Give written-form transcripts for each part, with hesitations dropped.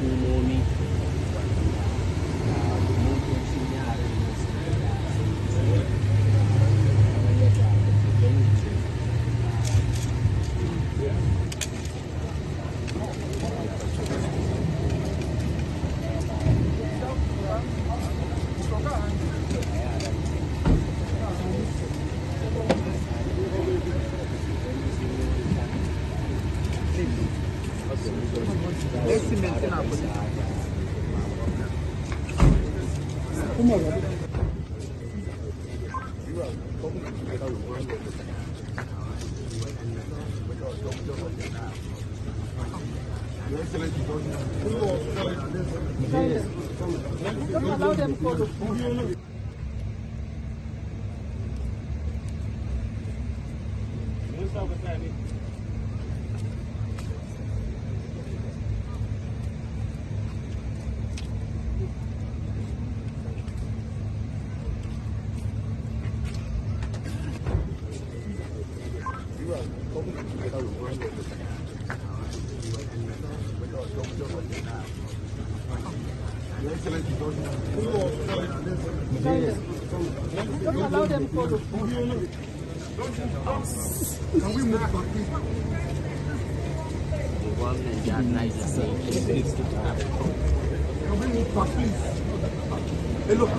hukumomi motocin yaran nan su da kamar yadda ake gani Don't allow them to go to food. Don't allow them to go to food. Can we move back, please? the government that nice to say Can we move back, please? Hey, look,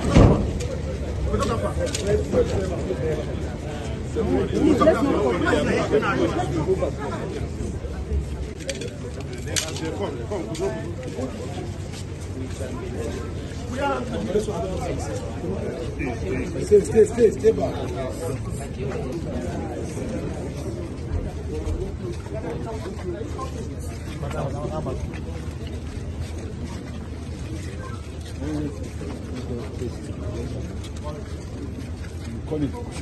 Stay back. Call it.